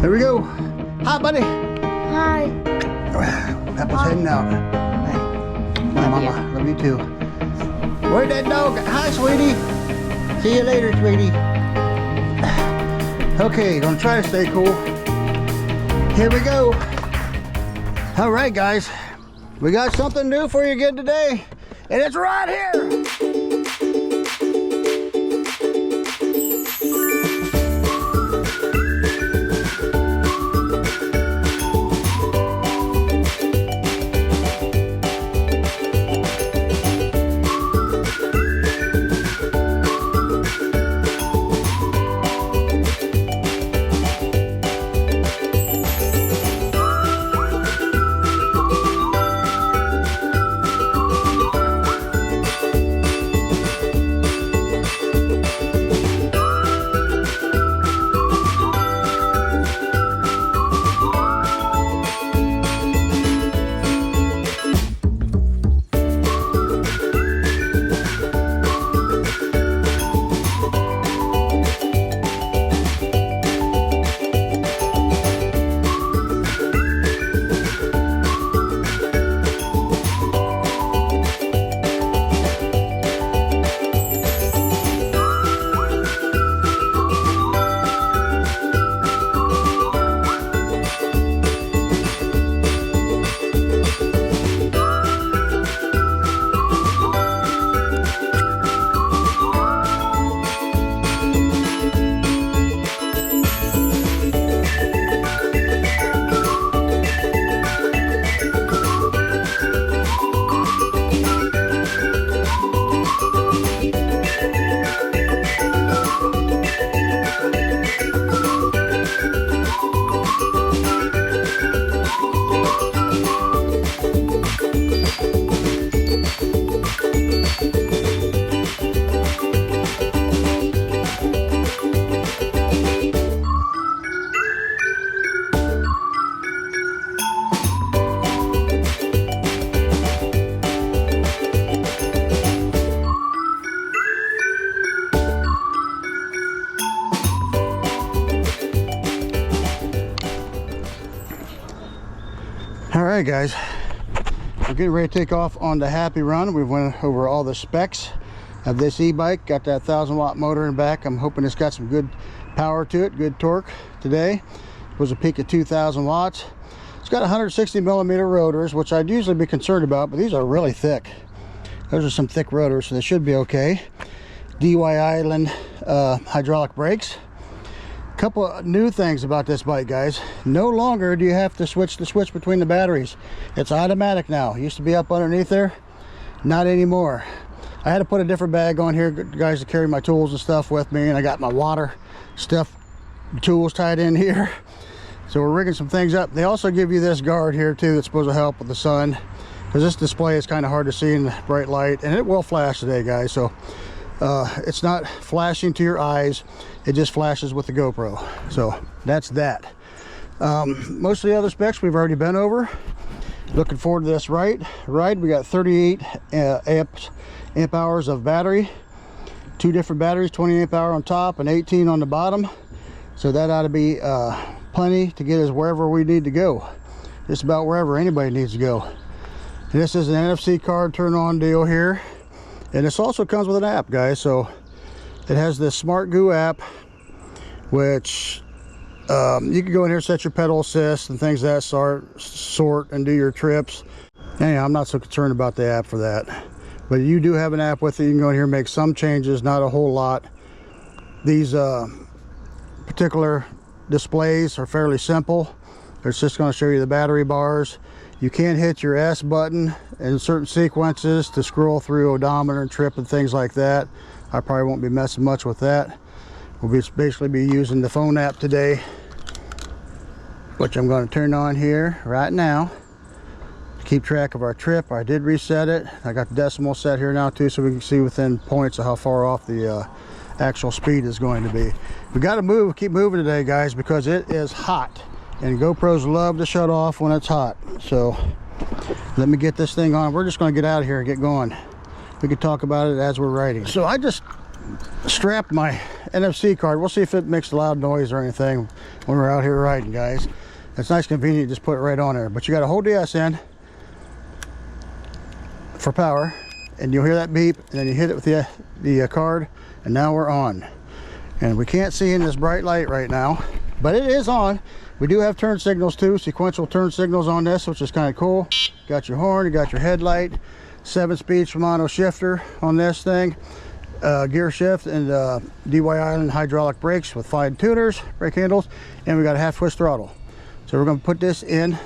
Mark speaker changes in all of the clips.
Speaker 1: There we go. Hi, buddy.
Speaker 2: Hi.
Speaker 1: Peppa's heading out. Bye, Mama. Love you too. Where'd that dog? Hi, sweetie. See you later, sweetie. Okay, gonna try to stay cool. Here we go. All right, guys. We got something new for you again today, and it's right here. All right, guys, we're getting ready to take off on the HappyRun. We went over all the specs of this e-bike. Got that 1,000-watt motor in the back. I'm hoping it's got some good power to it, good torque today. It was a peak of 2,000 watts. It's got 160mm rotors, which I'd usually be concerned about, but these are really thick. Those are some thick rotors, so they should be okay. DY Island hydraulic brakes. Couple of new things about this bike, guys. No longer do you have to switch the switch between the batteries. It's automatic now. It used to be up underneath there, not anymore. I had to put a different bag on here, guys, to carry my tools and stuff with me, and I got my water stuff, tools tied in here. So we're rigging some things up. They also give you this guard here too that's supposed to help with the sun, because this display is kind of hard to see in the bright light, and it will flash today, guys. So it's not flashing to your eyes, it just flashes with the GoPro. So that's that. Most of the other specs we've already been over. Looking forward to this ride. We got 38 amp hours of battery, two different batteries, 20 amp hour on top and 18 on the bottom. So that ought to be plenty to get us wherever we need to go, just about wherever anybody needs to go. And this is an NFC card turn on deal here. And this also comes with an app, guys. So it has this Smart Goo app, which you can go in here, set your pedal assist and things of that sort, and do your trips. Anyhow, I'm not so concerned about the app for that. But you do have an app with it. You can go in here and make some changes, not a whole lot. These particular displays are fairly simple. It's just going to show you the battery bars. You can hit your S button in certain sequences to scroll through odometer and trip and things like that. I probably won't be messing much with that. We'll basically be using the phone app today, which I'm going to turn on here right now to keep track of our trip. I did reset it. I got the decimal set here now too, so we can see within points of how far off the actual speed is going to be. We got to keep moving today, guys, because it is hot. And GoPros love to shut off when it's hot. So let me get this thing on. We're just going to get out of here and get going. We could talk about it as we're riding. So I just strapped my NFC card. We'll see if it makes a loud noise or anything when we're out here riding, guys. It's nice, convenient, just put it right on there. But you got to hold the S in for power, and you'll hear that beep, and then you hit it with the card, and now we're on. And we can't see in this bright light right now, but it is on. We do have turn signals too, sequential turn signals on this, which is kind of cool. Got your horn, you got your headlight, 7-speed Shimano shifter on this thing, gear shift, and DY Island hydraulic brakes with fine tuners, brake handles, and we got a half twist throttle. So we're going to put this in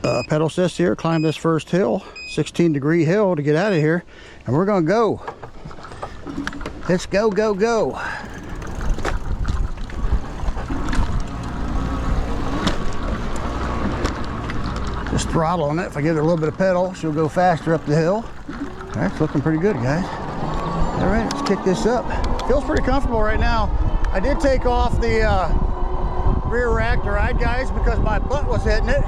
Speaker 1: pedal assist here, climb this first hill, 16-degree hill to get out of here, and we're going to go. Let's go, go, go. Just throttle on it. If I give it a little bit of pedal, she'll go faster up the hill. All right, it's looking pretty good, guys. All right, let's kick this up. Feels pretty comfortable right now. I did take off the rear rack to ride, guys, because my butt was hitting it.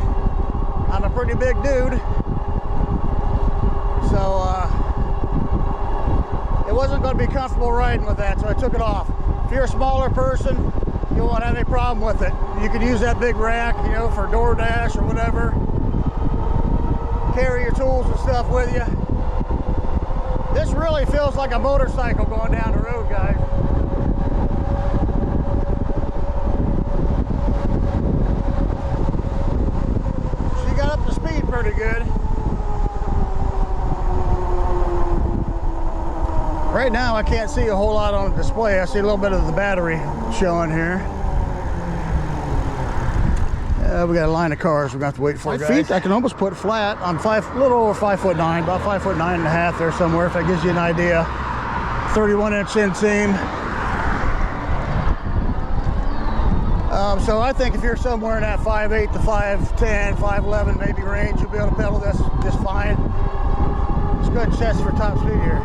Speaker 1: I'm a pretty big dude, so it wasn't going to be comfortable riding with that, so I took it off. If you're a smaller person, you won't have any problem with it. You could use that big rack, you know, for DoorDash or whatever. Carry your tools and stuff with you. This really feels like a motorcycle going down the road, guys. Pretty good. Right now I can't see a whole lot on the display. I see a little bit of the battery showing here. We got a line of cars we're gonna have to wait for. My feet I can almost put flat on a little over 5'9", about 5'9.5" there somewhere, if that gives you an idea. 31-inch inseam. So I think if you're somewhere in that 5'8" to 5'10", 5'11" maybe range, you'll be able to pedal this just fine. Let's go ahead and test for top speed here.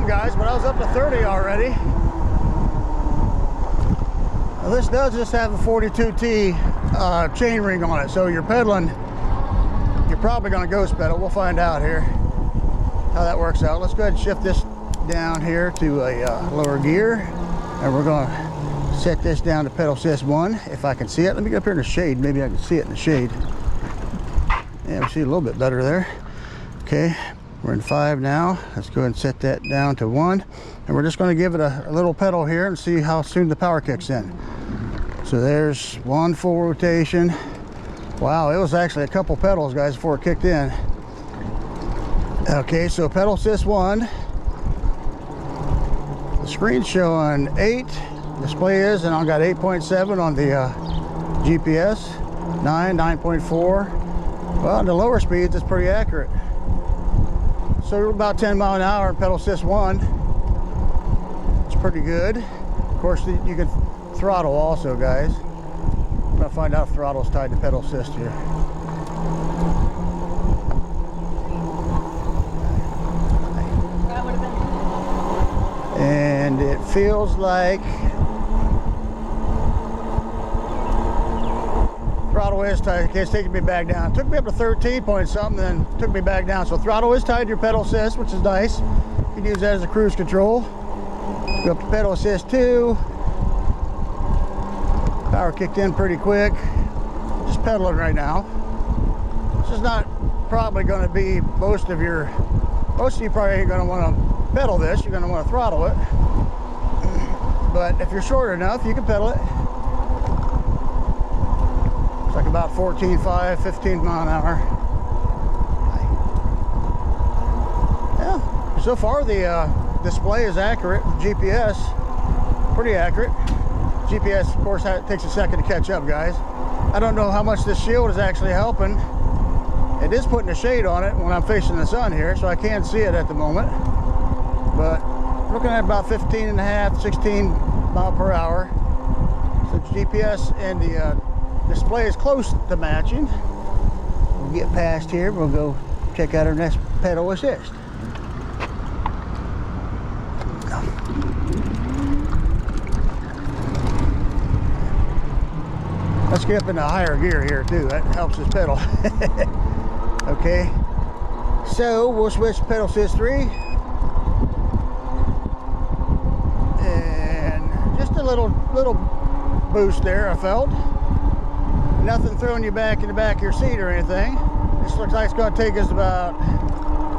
Speaker 1: Guys, but I was up to 30 already. Now this does just have a 42T chain ring on it, so you're pedaling, you're probably going to ghost pedal. We'll find out here how that works out. Let's go ahead and shift this down here to a lower gear, and we're going to set this down to pedal assist 1 if I can see it. Let me get up here in the shade, maybe I can see it in the shade. Yeah, we see a little bit better there. Okay, we're in 5 now. Let's go ahead and set that down to 1. And we're just going to give it a little pedal here and see how soon the power kicks in. So there's 1 full rotation. Wow, it was actually a couple pedals, guys, before it kicked in. Okay, so pedal assist 1. The screen's showing 8. Display is, and I've got 8.7 on the GPS. 9, 9.4. Well, the lower speeds, it's pretty accurate. So we're about 10 miles an hour in pedal assist 1. It's pretty good. Of course, you can throttle also, guys. I'm gonna find out if throttle's tied to pedal assist here. And it feels like throttle is tied. Okay, it's taking me back down. It took me up to 13 point something, then took me back down. So throttle is tied to your pedal assist, which is nice. You can use that as a cruise control. Go up to pedal assist 2. Power kicked in pretty quick. Just pedaling right now. This is not probably going to be most of you probably ain't going to want to pedal this. You're going to want to throttle it. But if you're short enough, you can pedal it. It's like about 14.5, 15 mile an hour. Yeah, so far the display is accurate. GPS, pretty accurate. GPS, of course, takes a second to catch up, guys. I don't know how much this shield is actually helping. It is putting a shade on it when I'm facing the sun here, so I can't see it at the moment. But looking at about 15.5, 16 mile per hour. So GPS and the display is close to matching. get past here, we'll go check out our next pedal assist. Let's get up into higher gear here too. That helps us pedal. Okay. So we'll switch to pedal assist 3. And just a little boost there, I felt. Nothing throwing you back in the back of your seat or anything. This looks like it's going to take us about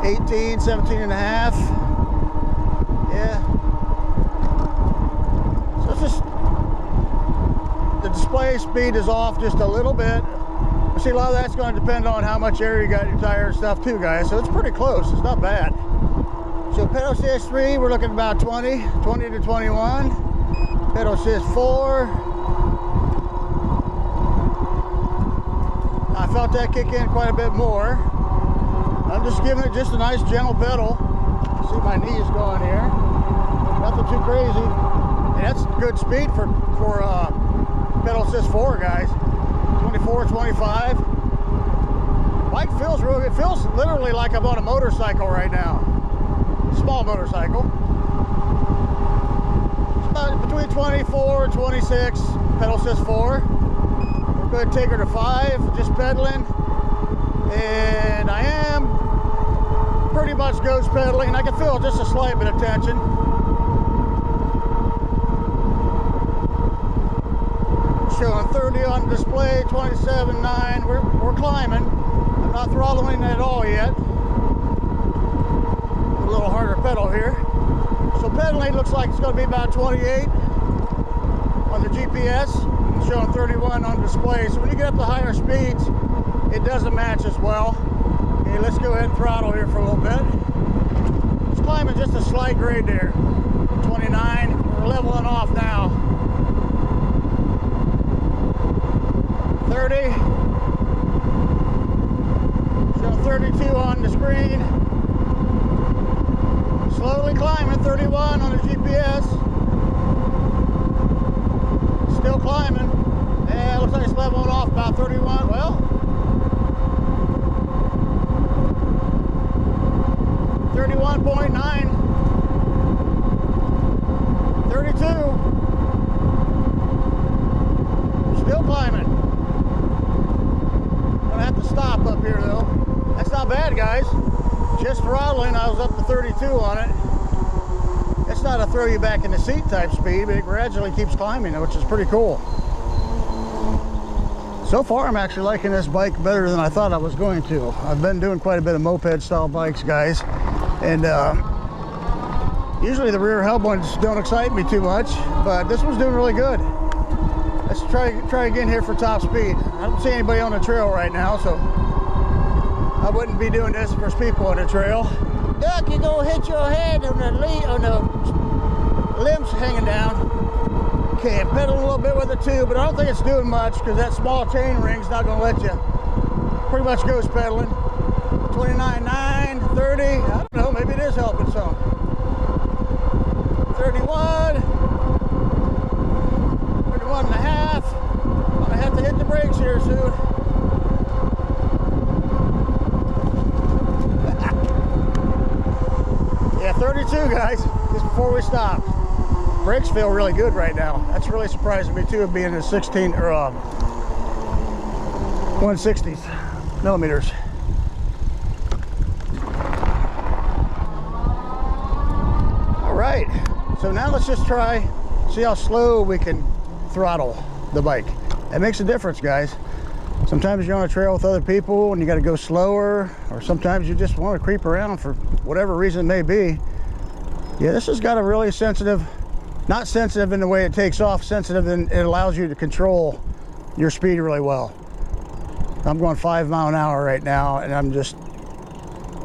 Speaker 1: 18, 17 and a half. Yeah. So it's just, the display speed is off just a little bit. See, a lot of that's going to depend on how much air you got in your tire and stuff too, guys. So it's pretty close. It's not bad. So pedal assist 3, we're looking at about 20 to 21. Pedal assist 4. I felt that kick in quite a bit more. I'm just giving it just a nice gentle pedal. See my knees going here. Nothing too crazy. And that's good speed for pedal assist 4, guys. 24, 25. Bike feels real good. It feels literally like I'm on a motorcycle right now. Small motorcycle. It's about between 24 and 26. Pedal assist 4. We're going to take her to 5, just pedaling. And I am pretty much ghost pedaling. I can feel just a slight bit of tension. Showing 30 on display, 27.9. We're climbing. I'm not throttling at all yet. A little harder pedal here. So pedaling looks like it's going to be about 28 on the GPS. Showing 31 on display. So when you get up to higher speeds, it doesn't match as well. Okay, let's go ahead and throttle here for a little bit. It's climbing just a slight grade there. 29. We're leveling off now. 30. Show 32 on the screen. Slowly climbing. 31 on the GPS. Still climbing. Yeah, looks like it's leveling off about 31. Well, 31.9. 32. Still climbing. Gonna have to stop up here though. That's not bad, guys. Just throttling, I was up to 32 on it. It's not a throw you back in the seat type speed, but it gradually keeps climbing, which is pretty cool. So far, I'm actually liking this bike better than I thought I was going to. I've been doing quite a bit of moped style bikes, guys, and usually the rear hub ones don't excite me too much, but this one's doing really good. Let's try again here for top speed. I don't see anybody on the trail right now, so I wouldn't be doing this if there's people on the trail. Duck, you're gonna hit your head on the limbs hanging down. Okay, I'm pedaling a little bit with it too, but I don't think it's doing much because that small chain ring's not gonna let you pretty much ghost pedaling. 29.9, 30, I don't know, maybe it is helping some. 31, 31 and a half. I'm gonna have to hit the brakes here soon. Yeah, 32, guys, just before we stop. Brakes feel really good right now. That's really surprising me too, of being a 16 or 160 millimeters. All right, so now let's just see how slow we can throttle the bike. That makes a difference, guys. Sometimes you're on a trail with other people and you got to go slower, or sometimes you just want to creep around for whatever reason it may be. Yeah, this has got a really sensitive, not sensitive in the way it takes off, sensitive in it allows you to control your speed really well. I'm going 5 miles an hour right now, and I'm just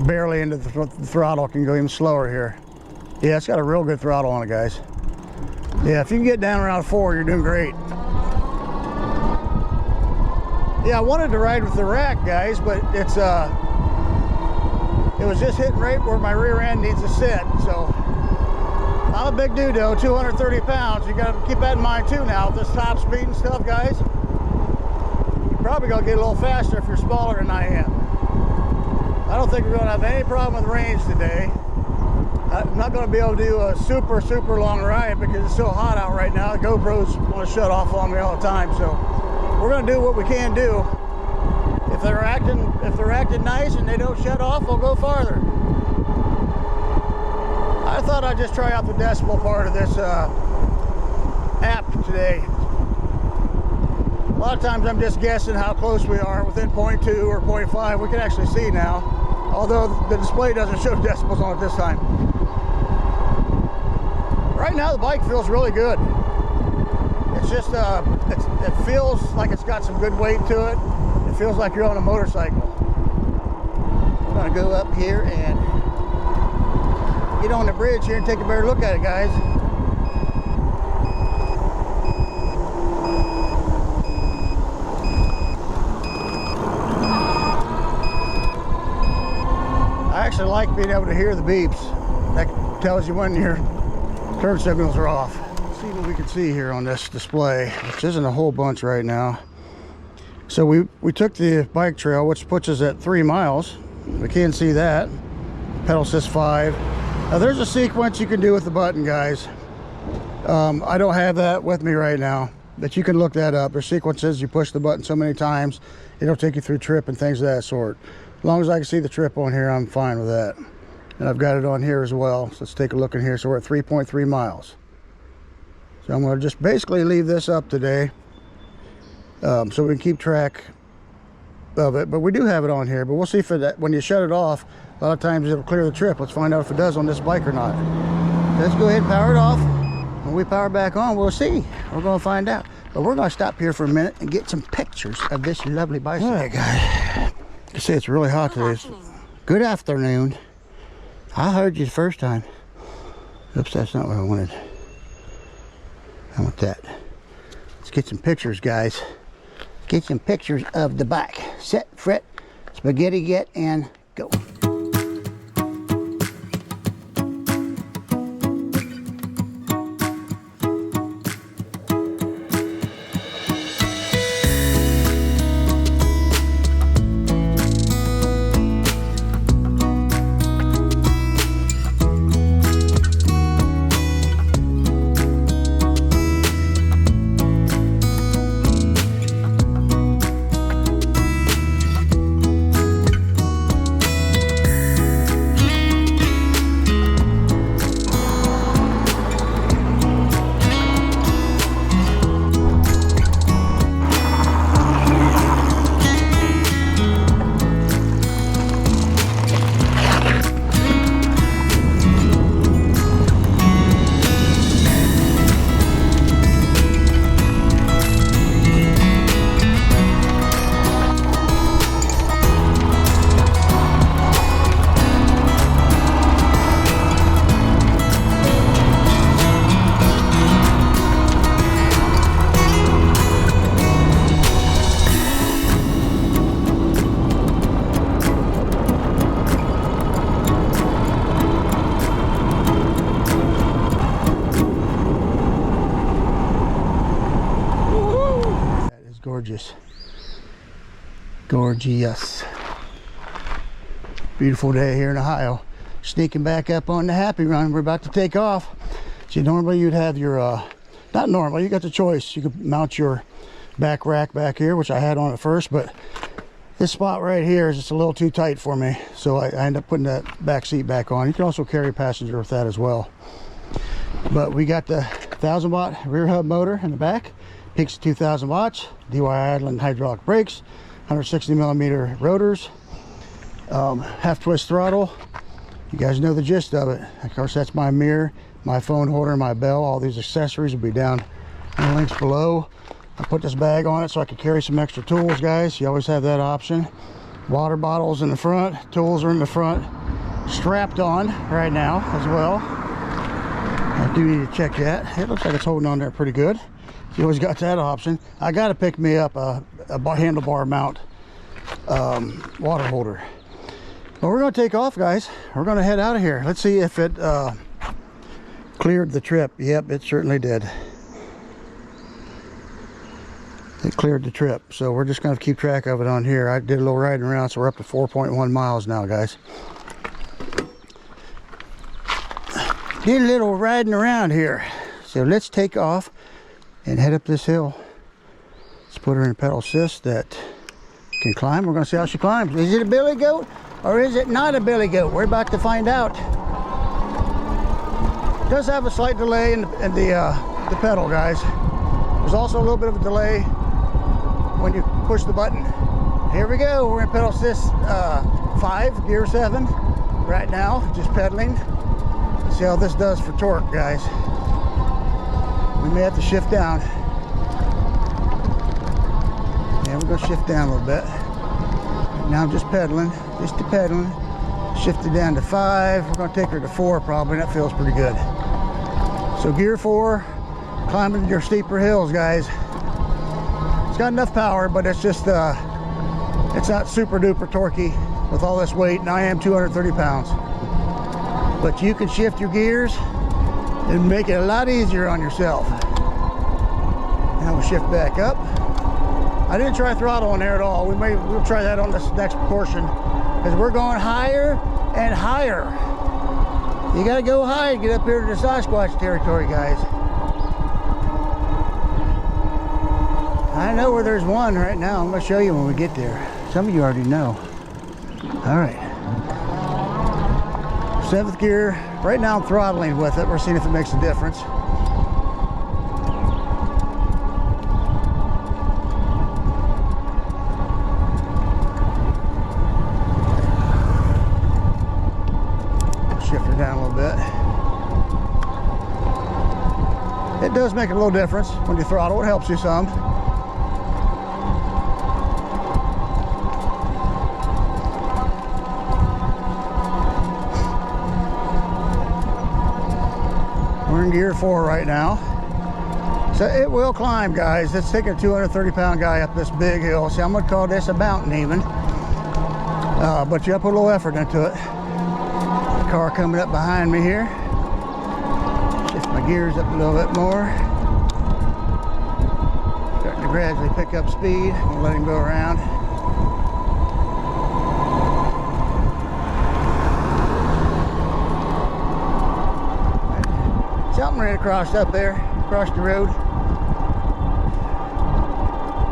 Speaker 1: barely into the throttle. Can go even slower here. Yeah, it's got a real good throttle on it, guys. Yeah, if you can get down around 4, you're doing great. Yeah, I wanted to ride with the rack, guys, but it was just hitting right where my rear end needs to sit. So I'm a big dude though, 230 pounds. You got to keep that in mind too now with this top speed and stuff, guys. You're probably gonna get a little faster if you're smaller than I am. I don't think we're going to have any problem with range today. I'm not going to be able to do a super long ride because it's so hot out right now. The GoPros want to shut off on me all the time, so we're going to do what we can do. If they're acting nice and they don't shut off, we'll go farther. I thought I'd just try out the decibel part of this app today. A lot of times I'm just guessing how close we are within 0.2 or 0.5. We can actually see now, although the display doesn't show decibels on it this time. Right now the bike feels really good. It's just it feels like it's got some good weight to it. It feels like you're on a motorcycle. I'm gonna go up here and get on the bridge here and take a better look at it, guys. I actually like being able to hear the beeps. That tells you when your turn signals are off. Let's see what we can see here on this display, which isn't a whole bunch right now. So we took the bike trail, which puts us at 3 miles. We can't see that. Pedal assist 5. Now there's a sequence you can do with the button, guys. I don't have that with me right now, but you can look that up. There's sequences. You push the button so many times, it'll take you through trip and things of that sort. As long as I can see the trip on here, I'm fine with that. And I've got it on here as well. So let's take a look in here. So we're at 3.3 miles. So I'm going to just basically leave this up today, so we can keep track of it. But we do have it on here, but we'll see if it, when you shut it off, a lot of times it'll clear the trip. Let's find out if it does on this bike or not. Let's go ahead and power it off. When we power back on, we'll see. We're going to find out. But we're going to stop here for a minute and get some pictures of this lovely bicycle. All right, guys. You see, it's really hot today. Good afternoon. I heard you the first time. Oops, that's not what I wanted. I want that. Let's get some pictures, guys. Get some pictures of the bike. Set, fret, spaghetti, get, and go. Gorgeous. Gorgeous. Beautiful day here in Ohio. Sneaking back up on the HappyRun. We're about to take off. See, normally you'd have your, not normally, you got the choice. You could mount your back rack back here, which I had on at first, but this spot right here is just a little too tight for me. So I end up putting that back seat back on. You can also carry a passenger with that as well. But we got the 1,000-watt rear hub motor in the back. Peaks to 2,000 watts, DY idling hydraulic brakes, 160mm rotors, half twist throttle. You guys know the gist of it. Of course, that's my mirror, my phone holder, my bell. All these accessories will be down in the links below. I put this bag on it so I could carry some extra tools, guys. You always have that option. Water bottles in the front, tools are in the front, strapped on right now as well. I do need to check that. It looks like it's holding on there pretty good. You always got that option. I got to pick me up a handlebar mount water holder. But we're going to take off, guys. We're going to head out of here. Let's see if it cleared the trip. Yep, it certainly did. it cleared the trip. So we're just going to keep track of it on here. I did a little riding around, so we're up to 4.1 miles now, guys. Did a little riding around here. So let's take off and head up this hill. Let's put her in a pedal assist that can climb. We're going to see how she climbs. Is it a billy goat or is it not a billy goat? We're about to find out. It does have a slight delay in the pedal, guys. There's also a little bit of a delay when you push the button. Here we go. We're in pedal assist 5, gear 7 right now, just pedaling. Let's see how this does for torque, guys. We may have to shift down. Yeah, we're going to shift down a little bit. Now I'm just pedaling, Shifted down to 5. We're going to take her to 4 probably. That feels pretty good. So gear 4, climbing your steeper hills, guys. It's got enough power, but it's just it's not super duper torquey with all this weight, and I am 230 pounds. But you can shift your gears and make it a lot easier on yourself. Now we'll shift back up. I didn't try throttle on there at all. We'll try that on this next portion, because we're going higher and higher. You gotta go high to get up here to the Sasquatch territory, guys. I know where there's one right now. I'm gonna show you when we get there. Some of you already know. All right. 7th gear. Right now I'm throttling with it. We're seeing if it makes a difference. Shift her down a little bit. It does make a little difference when you throttle. It helps you some. We're in gear 4 right now. So it will climb, guys. It's taking a 230-pound guy up this big hill. See, I'm going to call this a mountain even. But you have to put a little effort into it. The car coming up behind me here. Shift my gears up a little bit more. Starting to gradually pick up speed. I'm going to let him go around. Something right across up there, across the road.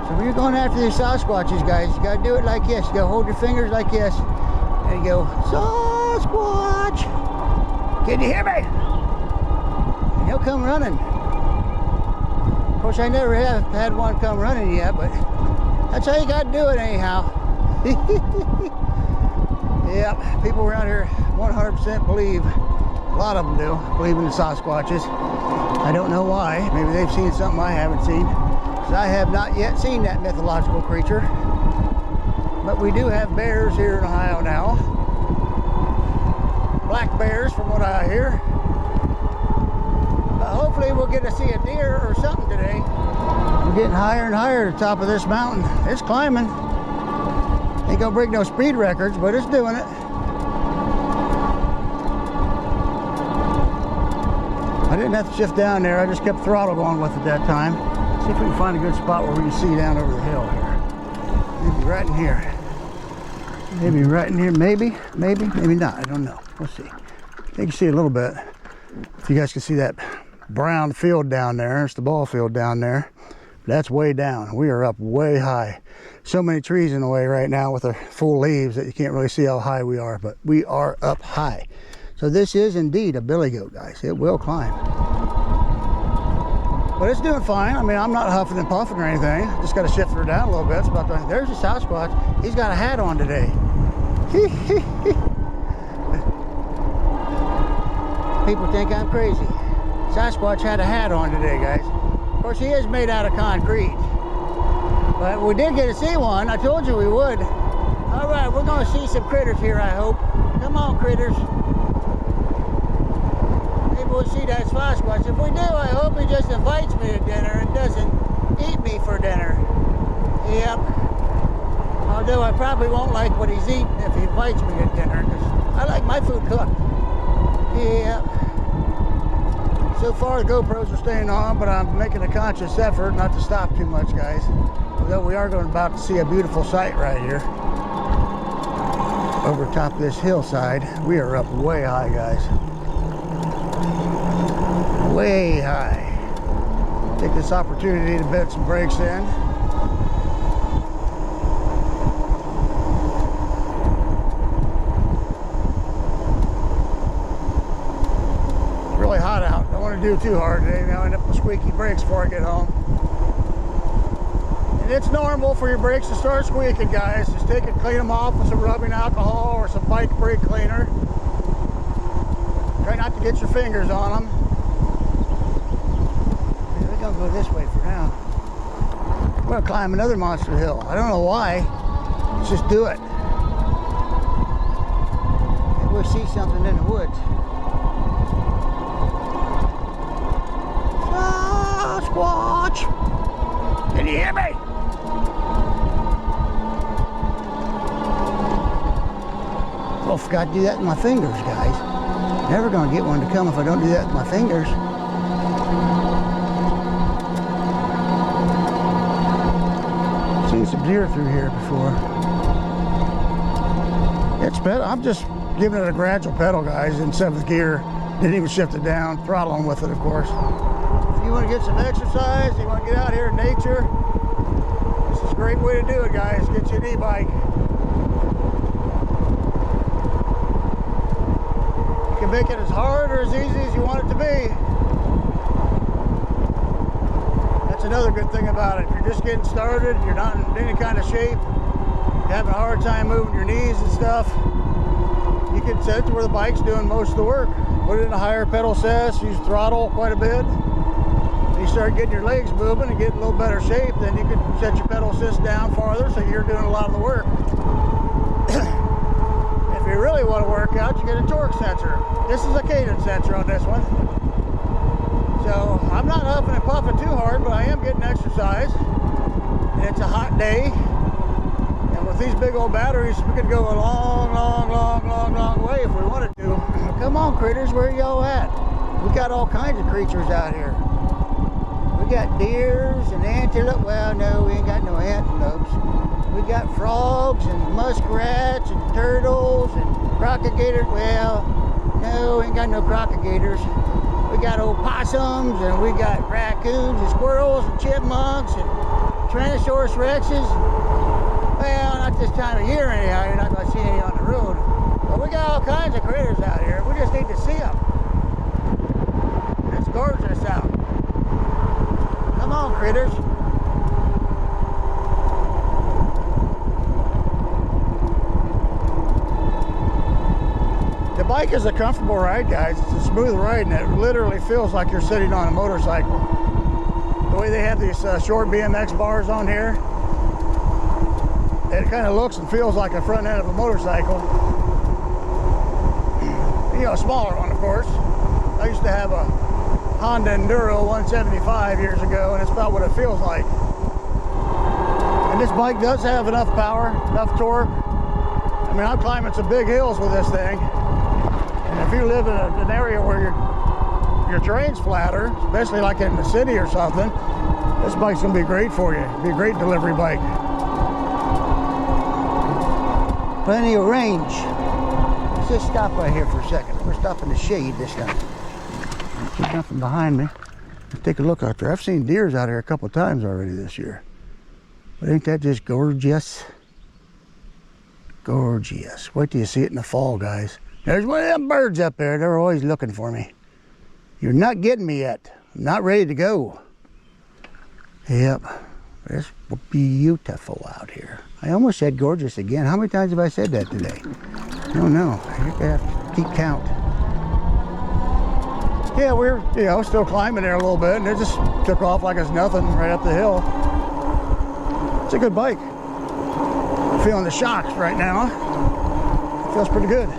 Speaker 1: So when you're going after these Sasquatches, guys, you gotta do it like this. You gotta hold your fingers like this. And you go, Sasquatch! Can you hear me? And he'll come running. Of course, I never have had one come running yet, but that's how you gotta do it anyhow. Yep, people around here 100% believe. A lot of them do believe in the Sasquatches. I don't know why. Maybe they've seen something I haven't seen, because I have not yet seen that mythological creature. But we do have bears here in Ohio now. Black bears, from what I hear. But hopefully we'll get to see a deer or something today. We're getting higher and higher at the top of this mountain. It's climbing. Ain't gonna break no speed records, but it's doing it. I didn't have to shift down there. I just kept throttle going with it that time. See if we can find a good spot where we can see down over the hill here. Maybe right in here. Maybe right in here. Maybe not. I don't know. We'll see. You can see a little bit. If you guys can see that brown field down there, it's the ball field down there. That's way down. We are up way high. So many trees in the way right now with their full leaves that you can't really see how high we are, but we are up high. So this is indeed a billy goat, guys. It will climb. But it's doing fine. I mean, I'm not huffing and puffing or anything. Just got to shift her down a little bit. It's about to, there's a Sasquatch. He's got a hat on today. People think I'm crazy. Sasquatch had a hat on today, guys. Of course, he is made out of concrete. But we did get to see one. I told you we would. All right, we're going to see some critters here, I hope. Come on, critters. Maybe we'll see that Sasquatch. If we do, I hope he just invites me to dinner and doesn't eat me for dinner. Yep. Although I probably won't like what he's eating if he invites me to dinner, because I like my food cooked. Yep. So far the GoPros are staying on, but I'm making a conscious effort not to stop too much, guys. Although we are about to see a beautiful sight right here. Over top of this hillside. We are up way high, guys. Way high. Take this opportunity to bed some brakes in. It's really hot out. Don't want to do too hard today. Now I end up with squeaky brakes before I get home. And it's normal for your brakes to start squeaking, guys. Just take it, clean them off with some rubbing alcohol or some bike brake cleaner. Try not to get your fingers on them. We're gonna go this way for now. We're gonna climb another monster hill. I don't know why. Let's just do it. Maybe we'll see something in the woods. Sasquatch! Can you hear me? Oh, forgot to do that with my fingers, guys. Never gonna get one to come if I don't do that with my fingers. Seen some deer through here before. It's pedal. I'm just giving it a gradual pedal, guys, in 7th gear. Didn't even shift it down, throttling with it, of course. If you want to get some exercise, you want to get out here in nature, this is a great way to do it, guys. Get you an e-bike. You can make it as hard or as easy as you want it to be. That's another good thing about it. If you're just getting started, you're not in any kind of shape, you're having a hard time moving your knees and stuff, you can set it to where the bike's doing most of the work. Put it in a higher pedal assist, use throttle quite a bit. When you start getting your legs moving and getting a little better shape, then you can set your pedal assist down farther so you're doing a lot of the work. If you really want to work out, you get a torque sensor. This is a cadence sensor on this one. So I'm not huffing and puffing too hard, but I am getting exercise. And it's a hot day. And with these big old batteries, we could go a long way if we wanted to. Come on, critters, where y'all at? We got all kinds of creatures out here. We got deers and antelope. Well, no, we ain't got no antelopes. We got frogs and muskrats and turtles and crocodilators. Well, no, we ain't got no crocodilators. We got old possums and we got raccoons and squirrels and chipmunks and Tyrannosaurus rexes. Well, not this time of year anyhow. You're not going to see any on the road. But we got all kinds of critters out here. We just need to see them. It's gorgeous out. Come on, critters. The bike is a comfortable ride, guys. It's a smooth ride, and it literally feels like you're sitting on a motorcycle. The way they have these short BMX bars on here, it kind of looks and feels like a front end of a motorcycle. You know, a smaller one, of course. I used to have a Honda Enduro 175 years ago, and it's about what it feels like. And this bike does have enough power, enough torque. I mean, I'm climbing some big hills with this thing. And if you live in an area where your terrain's flatter, especially like in the city or something, this bike's gonna be great for you. It'll be a great delivery bike. Plenty of range. Let's just stop right here for a second. We're stopping the shade this time. There's nothing behind me. Let's take a look out there. I've seen deers out here a couple times already this year. But ain't that just gorgeous? Gorgeous. Wait till you see it in the fall, guys. There's one of them birds up there. They're always looking for me. You're not getting me yet. I'm not ready to go. Yep. It's beautiful out here. I almost said gorgeous again. How many times have I said that today? I don't know. I have to keep count. Yeah, we're still climbing there a little bit, and it just took off like it's nothing right up the hill. It's a good bike. I'm feeling the shocks right now. It feels pretty good.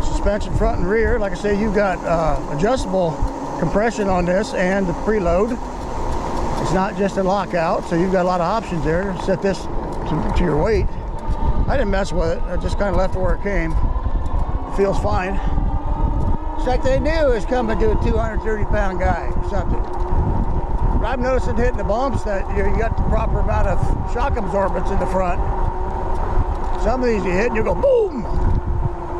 Speaker 1: Suspension front and rear. Like I say, you've got adjustable compression on this and the preload. It's not just a lockout, so you've got a lot of options there. Set this to your weight. I didn't mess with it. I just kind of left it where it came. It feels fine. It's like they knew it was coming to a 230-pound guy or something. But I've noticed it hitting the bumps that you got the proper amount of shock absorbance in the front. Some of these you hit and you go boom!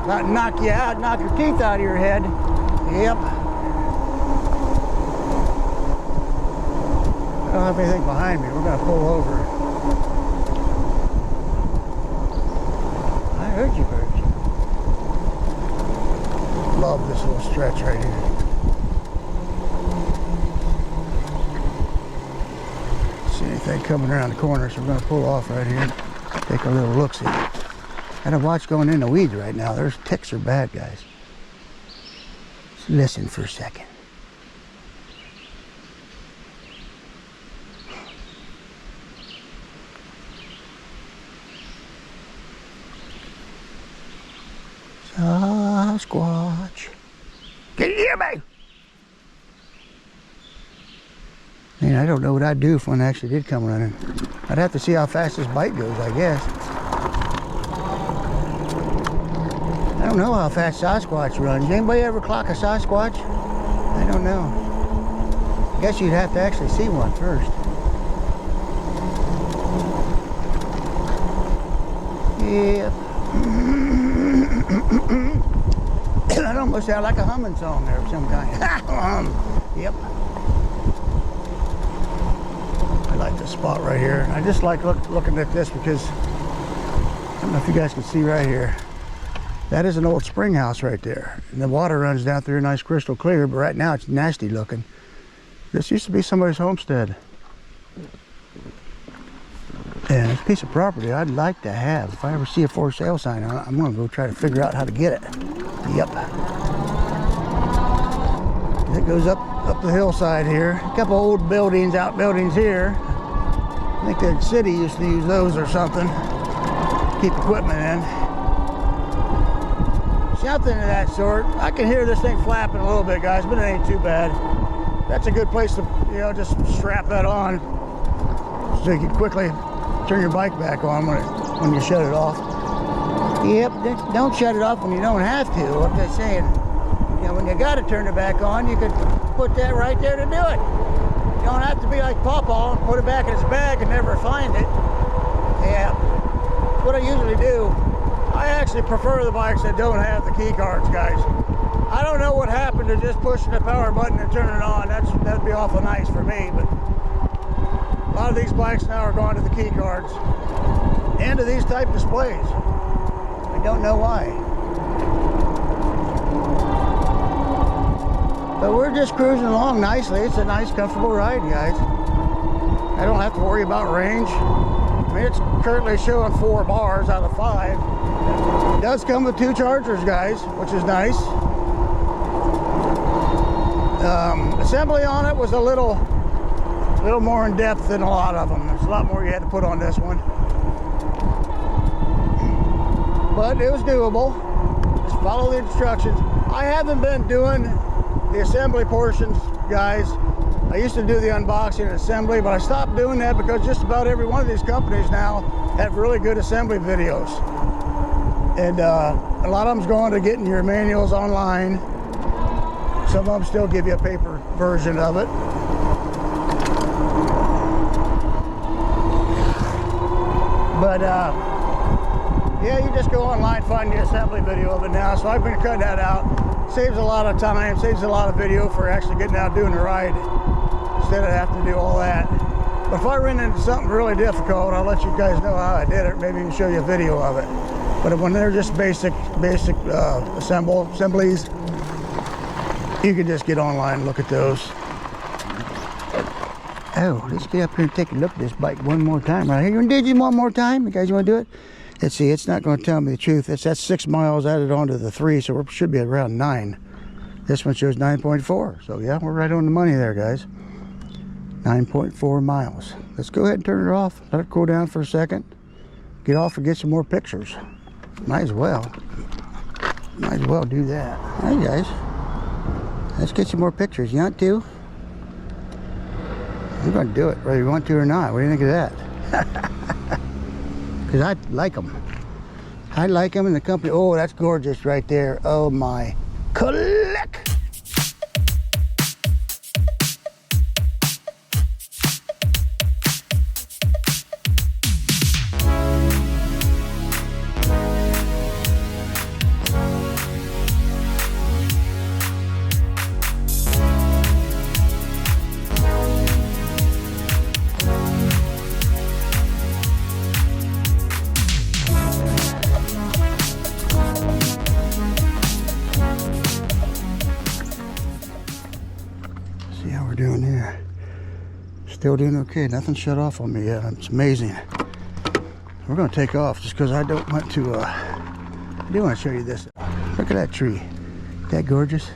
Speaker 1: Not knock you out, knock your teeth out of your head. Yep. I don't have anything behind me. We're gonna pull over. I heard you, Bert. Love this little stretch right here. See anything coming around the corner, so we're gonna pull off right here. Take a little look-see. Gotta watch going in the weeds right now. There's ticks are bad, guys. Just listen for a second. Sasquatch. Can you hear me? Man, I don't know what I'd do if one actually did come running. I'd have to see how fast this bike goes, I guess. I don't know how fast Sasquatch runs. Anybody ever clock a Sasquatch? I don't know. I guess you'd have to actually see one first. Yep. That almost sounded like a humming song there of some kind. Yep. I like this spot right here. I just like looking at this because I don't know if you guys can see right here. That is an old spring house right there. And the water runs down through nice crystal clear, but right now it's nasty looking. This used to be somebody's homestead. And it's a piece of property I'd like to have. If I ever see a for sale sign on it, I'm gonna go try to figure out how to get it. Yep. It goes up the hillside here. A couple old buildings, outbuildings here. I think the city used to use those or something. Keep equipment in. Something of that sort. I can hear this thing flapping a little bit, guys, but it ain't too bad. That's a good place to, you know, just strap that on so you can quickly turn your bike back on when you shut it off. Yep, don't shut it off when you don't have to. I'm just saying, you know, when you got to turn it back on, you could put that right there to do it. You don't have to be like Pawpaw and put it back in its bag and never find it. Yeah, what I usually do, I actually prefer the bikes that don't have the key cards, guys. I don't know what happened to just pushing the power button and turning it on. That'd be awful nice for me, but a lot of these bikes now are going to the key cards and to these type displays. I don't know why. But we're just cruising along nicely. It's a nice, comfortable ride, guys. I don't have to worry about range. I mean, it's currently showing 4 bars out of 5. It does come with 2 chargers, guys, which is nice. Assembly on it was a little more in depth than a lot of them. There's a lot more you had to put on this one. But it was doable. Just follow the instructions. I haven't been doing the assembly portions, guys. I used to do the unboxing and assembly, but I stopped doing that because just about every one of these companies now have really good assembly videos. And a lot of them's going to getting your manuals online. Some of them still give you a paper version of it. But yeah, you just go online, find the assembly video of it now. So I've been cutting that out. Saves a lot of time, saves a lot of video for actually getting out doing the ride instead of having to do all that. But if I run into something really difficult, I'll let you guys know how I did it. Maybe even show you a video of it. But when they're just basic assemblies, you can just get online and look at those. Oh, let's get up here and take a look at this bike one more time right here. You want to do it one more time? You guys want to do it? Let's see, it's not going to tell me the truth. That's 6 miles added onto the 3, so we should be around 9. This one shows 9.4. So yeah, we're right on the money there, guys. 9.4 miles. Let's go ahead and turn it off. Let it cool down for a second. Get off and get some more pictures. Might as well. Might as well do that. All right, guys. Let's get some more pictures. You want to? We're going to do it, whether you want to or not. What do you think of that? Because I like them. I like them in the company. Oh, that's gorgeous right there. Oh my. Click! doing here? Still doing okay. Nothing shut off on me yet. It's amazing. We're going to take off just because I don't want to. I do want to show you this. Look at that tree. Isn't that gorgeous?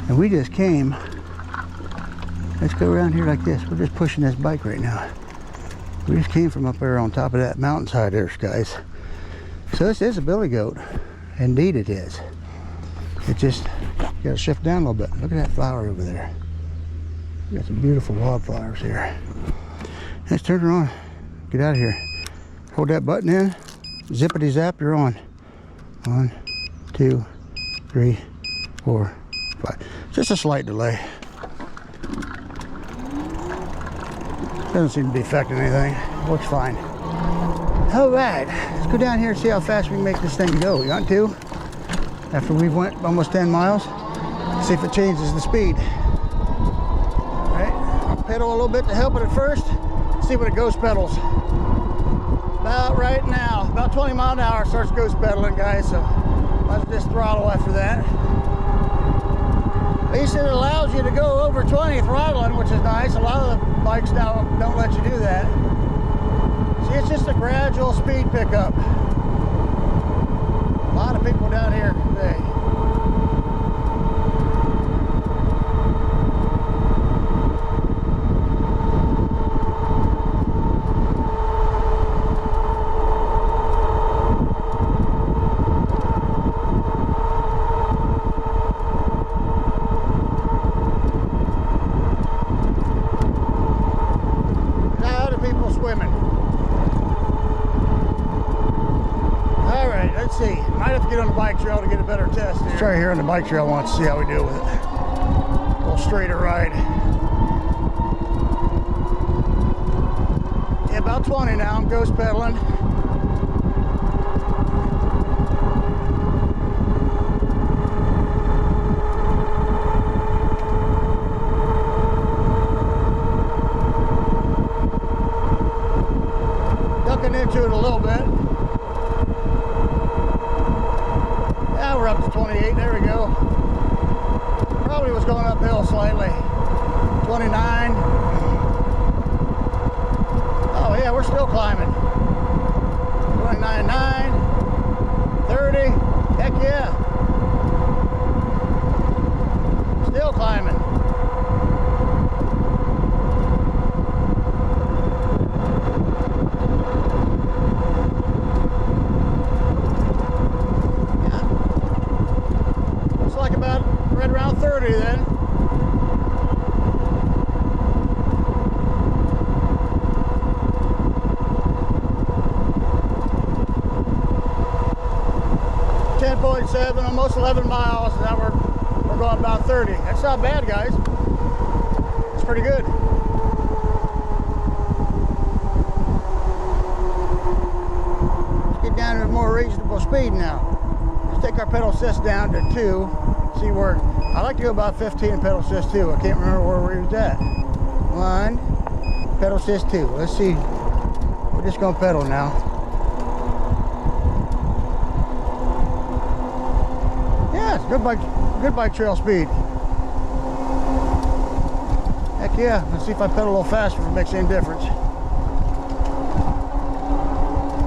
Speaker 1: And we just came. Let's go around here like this. We're just pushing this bike right now. We just came from up there on top of that mountainside there, guys. So this is a billy goat. Indeed it is. It just got to shift down a little bit. Look at that flower over there. We got some beautiful wildflowers here. Let's turn her on. Get out of here. Hold that button in. Zippity zap, you're on. 1, 2, 3, 4, 5. Just a slight delay. Doesn't seem to be affecting anything. Works fine. All right, let's go down here and see how fast we can make this thing go. You want to? After we've went almost 10 miles, see if it changes the speed. All right, I'll pedal a little bit to help it at first. See what it ghost pedals. About right now, about 20 mile an hour starts ghost pedaling, guys. So let's just throttle after that. At least it allows you to go over 20 throttling, which is nice. A lot of the bikes now don't let you do that. See, it's just a gradual speed pickup. A lot of people down here today. Trail to get a better test here. Let's try here on the bike trail once, see how we do with it. A little straighter ride. Yeah, about 20 now. I'm ghost pedaling. Ducking into it a little bit. We're up to 28, there we go. Probably was going uphill slightly. 29. Oh yeah, we're still climbing. 29.9. 30. Heck yeah. Still climbing. Right around 30 then. .7, almost 11 miles. Now we're going about 30. That's not bad, guys. It's pretty good. Let's get down to a more reasonable speed now. Let's take our pedal assist down to 2. See where I like to go about 15 in pedal assist 2. I can't remember where we was at. 1, pedal assist 2. Let's see. We're just gonna pedal now. Yeah, it's good bike trail speed. Heck yeah. Let's see if I pedal a little faster if it makes any difference.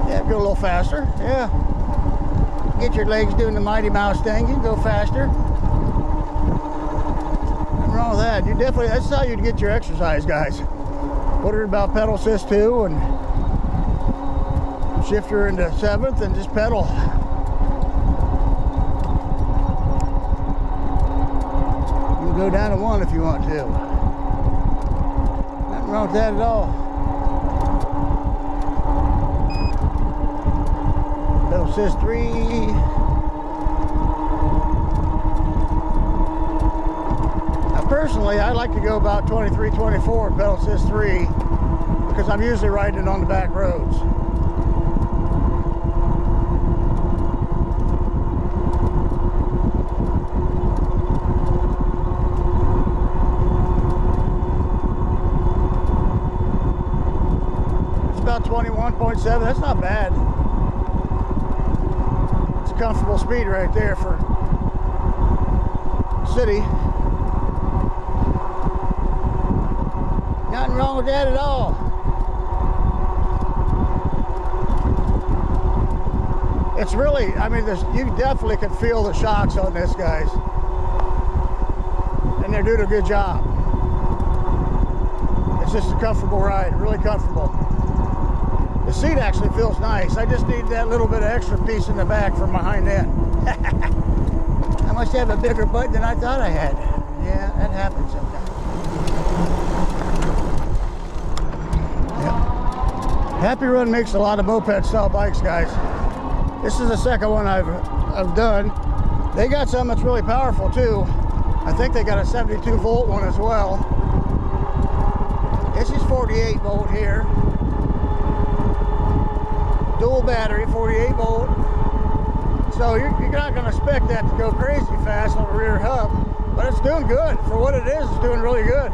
Speaker 1: Yeah, go a little faster. Yeah. Get your legs doing the Mighty Mouse thing. You can go faster. Nothing wrong with that. You definitely, that's how you'd get your exercise, guys. Put her about pedal assist 2 and shift her into 7th and just pedal. You can go down to 1 if you want to. Nothing wrong with that at all. Pedal assist 3. Personally, I like to go about 23, 24 in pedal assist 3 because I'm usually riding it on the back roads. It's about 21.7. That's not bad. It's a comfortable speed right there for city. Nothing wrong with that at all. It's really, I mean, you definitely can feel the shocks on this, guys. And they're doing a good job. It's just a comfortable ride, really comfortable. The seat actually feels nice. I just need that little bit of extra piece in the back for my hind end. I must have a bigger butt than I thought I had. Yeah, that happens sometimes. Yeah. HappyRun makes a lot of moped style bikes, guys. This is the second one I've done. They got some that's really powerful too. I think they got a 72 volt one as well. This is 48 volt here. Dual battery, 48 volt. So you're not going to expect that to go crazy fast on the rear hub, but it's doing good. For what it is, it's doing really good.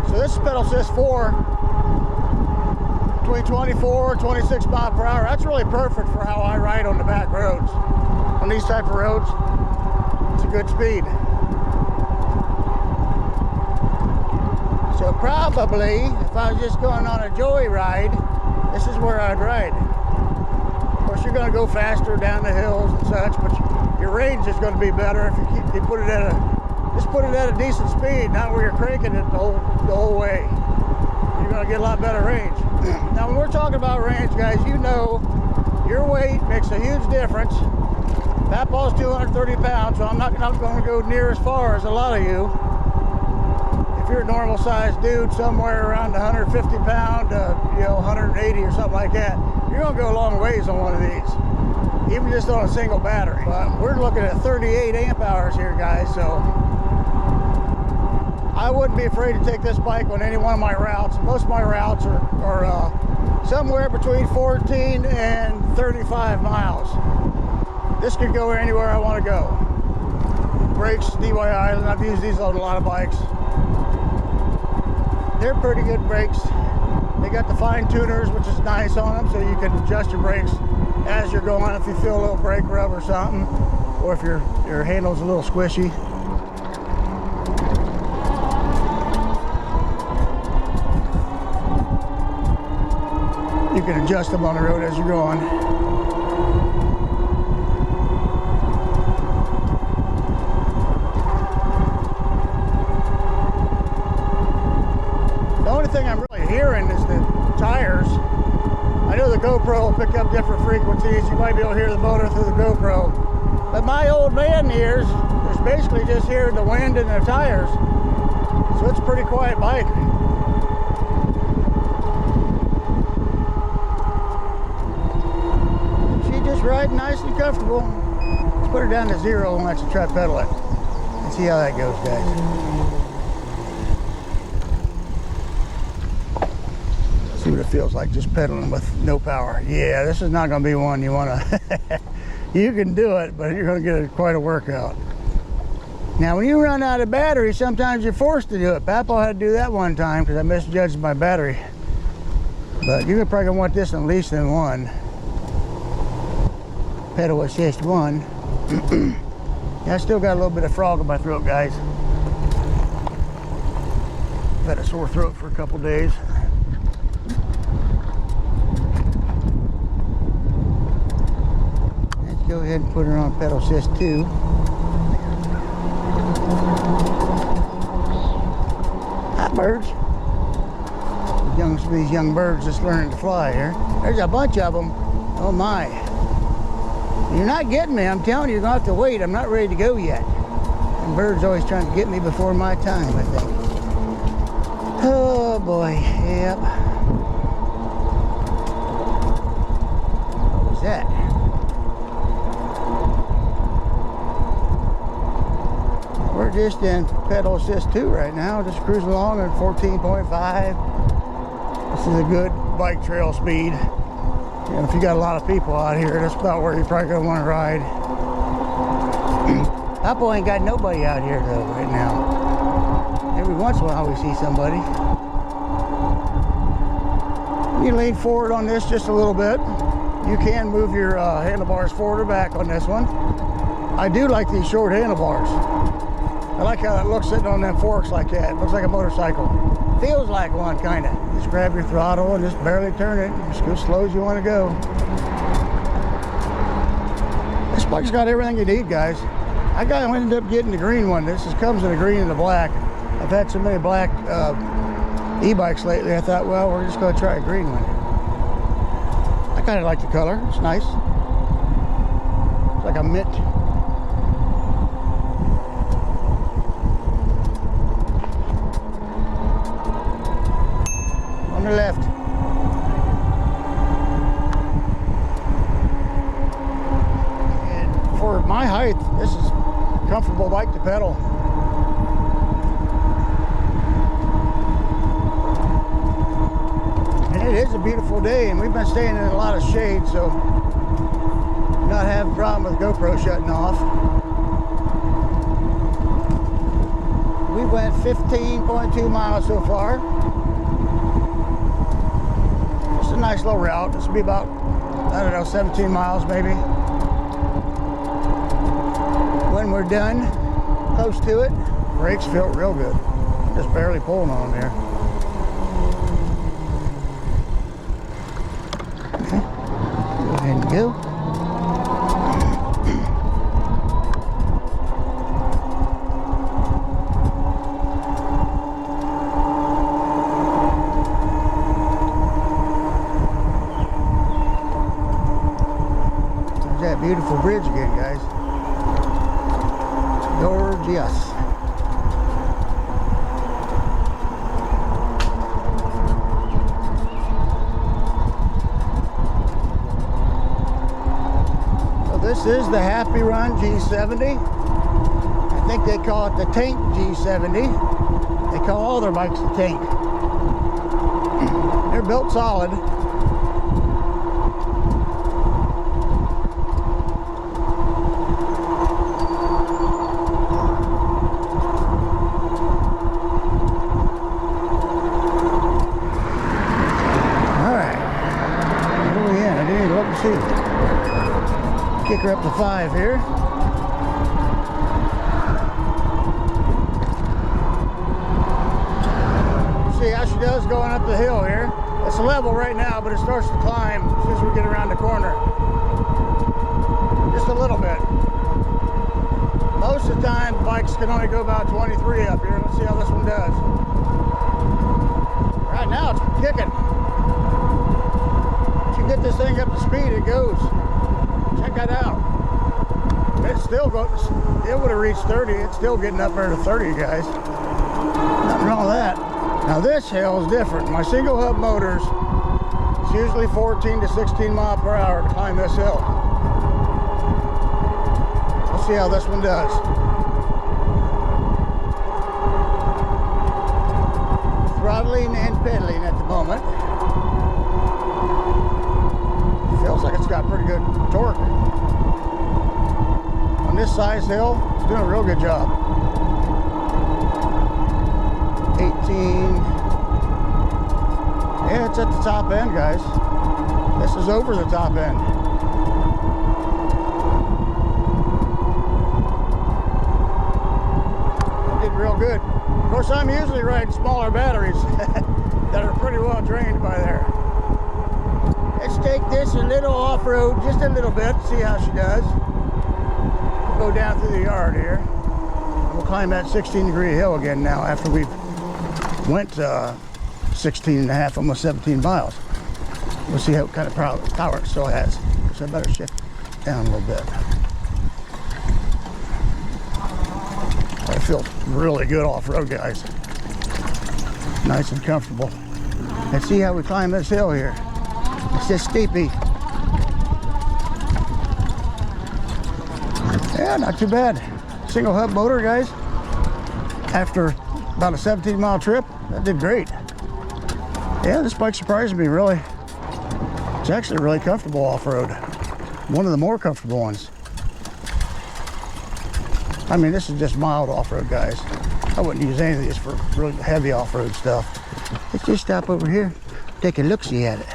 Speaker 1: So this is pedal assist 4, between 24 and 26 miles per hour. That's really perfect for how I ride on the back roads. On these type of roads, it's a good speed. So probably, if I was just going on a joyride, this is where I'd ride. Of course, you're going to go faster down the hills and such, but your range is going to be better if you put it at a decent speed, not where you're cranking it the whole way. You're going to get a lot better range. Now, when we're talking about range, guys, you know your weight makes a huge difference. Papa's 230 pounds, so I'm not going to go near as far as a lot of you. If you're a normal sized dude, somewhere around 150 pound, 180 or something like that, you're going to go a long ways on one of these, even just on a single battery. But we're looking at 38 amp hours here, guys, so I wouldn't be afraid to take this bike on any one of my routes. Most of my routes are somewhere between 14 and 35 miles. This could go anywhere I want to go. Brakes, DY Island, I've used these on a lot of bikes. They're pretty good brakes. They got the fine tuners, which is nice on them, so you can adjust your brakes as you're going if you feel a little brake rub or something, or if your handle's a little squishy. You can adjust them on the road as you're going. The only thing I'm really hearing is the tires. I know the GoPro will pick up different frequencies. You might be able to hear the motor through the GoPro. But my old man ears is basically just hearing the wind and the tires. So it's a pretty quiet bike. Riding nice and comfortable. Let's put her down to 0 and let's try pedal it and see how that goes, guys. See what it feels like just pedaling with no power. Yeah, this is not going to be one you want to you can do it, but you're going to get quite a workout. Now when you run out of battery, sometimes you're forced to do it. Papa had to do that one time because I misjudged my battery, but you're probably going to want this in at least in one. Pedal assist 1. I still got a little bit of frog in my throat, guys. I've had a sore throat for a couple days. Let's go ahead and put her on pedal assist 2. Hi, birds. These young birds just learning to fly here. There's a bunch of them. Oh my. You're not getting me, I'm telling you, you're going to have to wait. I'm not ready to go yet. And birds always trying to get me before my time, I think. Oh boy, yep. What was that? We're just in pedal assist 2 right now, just cruising along at 14.5. This is a good bike trail speed. And if you got a lot of people out here, that's about where you're probably going to want to ride. Papa ain't got nobody out here though right now. Every once in a while we see somebody. You lean forward on this just a little bit. You can move your handlebars forward or back on this one. I do like these short handlebars. I like how it looks sitting on them forks like that. It looks like a motorcycle. Feels like one, kind of. Just grab your throttle and just barely turn it. Just go as slow as you want to go. This bike's got everything you need, guys. I ended up getting the green one. This comes in the green and the black. I've had so many black e-bikes lately, I thought, well, we're just going to try a green one. I kind of like the color. It's nice. It's like a mint. On the left. And for my height, this is a comfortable bike to pedal. It is a beautiful day, and we've been staying in a lot of shade, so not having a problem with GoPro shutting off. We went 15.2 miles so far. Just a nice little route. This will be about, I don't know, 17 miles maybe. When we're done, close to it, brakes feel real good. Just barely pulling on them there. And go. There's that beautiful bridge again, guys. Gorgeous. This is the HappyRun G70. I think they call it the Tank G70. They call all their bikes the Tank. They're built solid. Alright. Where are we in? I didn't even look to see. Kick her up to 5 here. See how she does going up the hill here. It's level right now, but it starts to climb as soon as we get around the corner. Just a little bit. Most of the time, bikes can only go about 23 up here. Let's see how this one does. Right now, it's kicking. Once you get this thing up to speed, it goes. Check that out. It still goes, it would have reached 30. It's still getting up there to 30, guys. Nothing wrong with that. Now this hill is different. My single hub motors, it's usually 14 to 16 mile per hour to climb this hill. We'll see how this one does. Throttling and pedaling at the moment. Feels like it's got pretty good torque. On this size hill, it's doing a real good job. 18. Yeah, it's at the top end, guys. This is over the top end. Did real good. Of course, I'm usually riding smaller batteries that are pretty well drained by there. Let's take this a little off-road, just a little bit, see how she does. We'll go down through the yard here. We'll climb that 16-degree hill again now after we've went 16 and a half, almost 17 miles. We'll see what kind of power it still has. So I better shift down a little bit. I feel really good off-road, guys. Nice and comfortable. Let's see how we climb this hill here. It's just steepy. Yeah, not too bad. Single hub motor, guys. After about a 17-mile trip, that did great. Yeah, this bike surprised me, really. It's actually really comfortable off-road. One of the more comfortable ones. I mean, this is just mild off-road, guys. I wouldn't use any of these for really heavy off-road stuff. Let's just stop over here, take a look-see at it.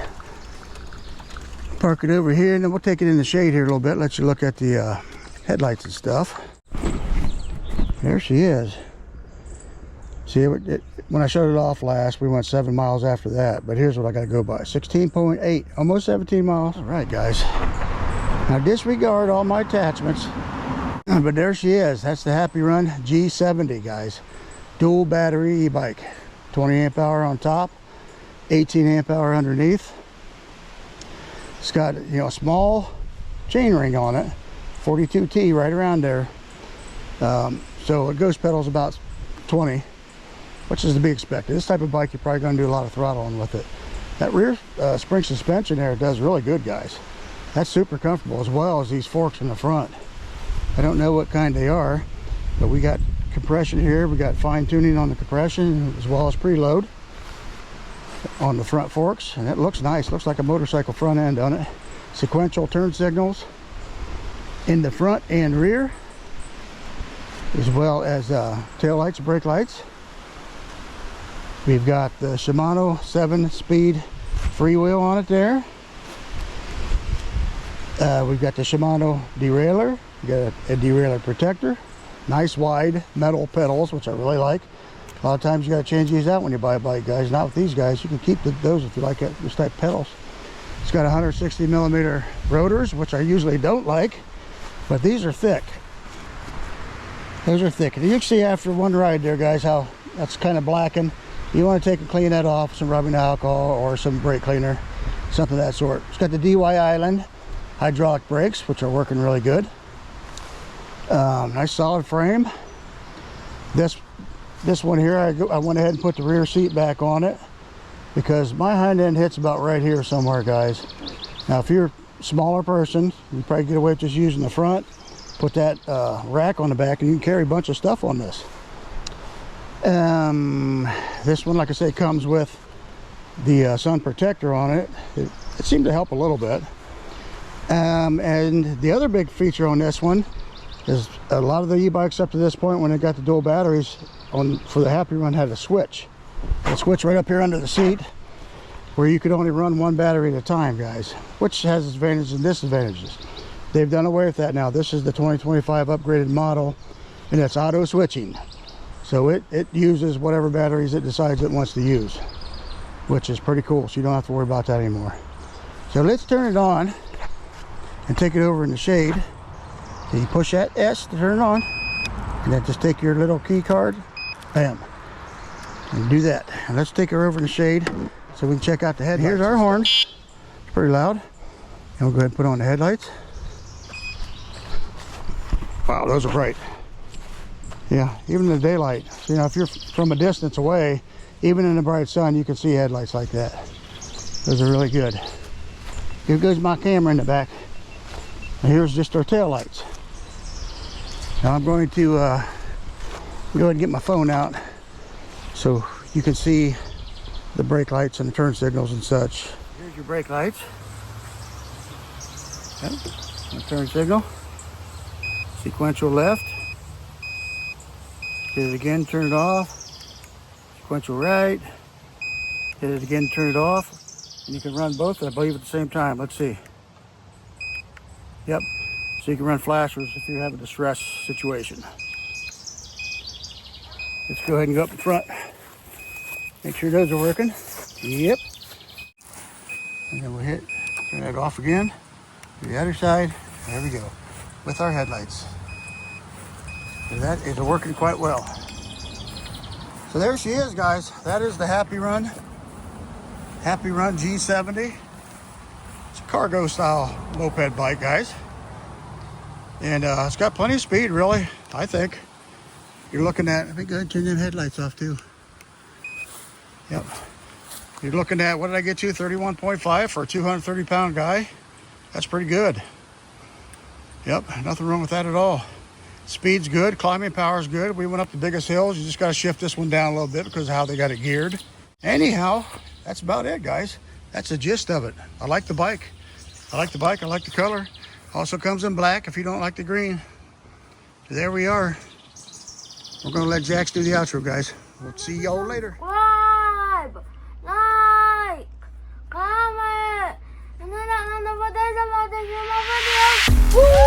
Speaker 1: Park it over here, and then we'll take it in the shade here a little bit, let you look at the headlights and stuff. There she is. See, when I shut it off last, we went 7 miles after that, but here's what I got to go by. 16.8, almost 17 miles. All right, guys. Now disregard all my attachments, but there she is. That's the HappyRun G70, guys. Dual battery e-bike. 20 amp hour on top, 18 amp hour underneath. It's got, you know, a small chain ring on it, 42T right around there. So it ghost pedals about 20, which is to be expected. This type of bike, you're probably going to do a lot of throttling with it. That rear spring suspension there does really good, guys. That's super comfortable, as well as these forks in the front. I don't know what kind they are, but we got compression here. We got fine tuning on the compression, as well as preload on the front forks, and it looks nice. Looks like a motorcycle front end on it. Sequential turn signals in the front and rear, as well as tail lights and brake lights. We've got the Shimano 7-speed freewheel on it there. We've got the Shimano derailleur. We got a derailleur protector. Nice wide metal pedals, which I really like. A lot of times you got to change these out when you buy a bike, guys. Not with these guys. You can keep those if you like it, this type of pedals. It's got 160 millimeter rotors, which I usually don't like, but these are thick. Those are thick. And you can see after one ride there, guys, how that's kind of blackened. You want to take and clean that off with some rubbing alcohol or some brake cleaner, something of that sort. It's got the DY Island hydraulic brakes, which are working really good. Nice solid frame. This one here, I went ahead and put the rear seat back on it because my hind end hits about right here somewhere, guys. Now, if you're a smaller person, you probably get away with just using the front. Put that rack on the back, and you can carry a bunch of stuff on this. This one, like I say, comes with the sun protector on it. It seemed to help a little bit. And the other big feature on this one is a lot of the e-bikes up to this point, when they got the dual batteries for the HappyRun, had a switch right up here under the seat, where you could only run one battery at a time, guys, which has its advantages and disadvantages. They've done away with that now. This is the 2025 upgraded model, and it's auto switching, so it uses whatever batteries it decides it wants to use, which is pretty cool. So you don't have to worry about that anymore. So let's turn it on and take it over in the shade. So you push that S to turn it on, and then just take your little key card, bam, and do that. And let's take her over in the shade so we can check out the headlights. Here's our horn. It's pretty loud. And we'll go ahead and put on the headlights. Wow, those are bright. Yeah, even in the daylight. So, you know, if you're from a distance away, even in the bright sun, you can see headlights like that. Those are really good. Here goes my camera in the back. And here's just our tail lights. Now I'm going to go ahead and get my phone out so you can see the brake lights and the turn signals and such. Here's your brake lights. Okay. The turn signal. Sequential left. Hit it again, turn it off. Sequential right. Hit it again, turn it off. And you can run both, I believe, at the same time. Let's see. Yep. So you can run flashers if you have a distress situation. Let's go ahead and go up in front. Make sure those are working. Yep. And then we'll turn that off again. To the other side. There we go. With our headlights. So that is working quite well. So there she is, guys. That is the HappyRun G70. It's a cargo style moped bike, guys. And it's got plenty of speed, really, I think. You're looking at, let me go ahead and turn them headlights off too. Yep. You're looking at, what did I get you? 31.5 for a 230 pound guy. That's pretty good. Yep, nothing wrong with that at all. Speed's good, climbing power's good. We went up the biggest hills. You just got to shift this one down a little bit because of how they got it geared. Anyhow, that's about it, guys. That's the gist of it. I like the bike. I like the color. Also comes in black if you don't like the green. So there we are. We're going to let Jax do the outro, guys. We'll see y'all later.
Speaker 2: Subscribe, like, comment, and then I'm going to put this in my videos.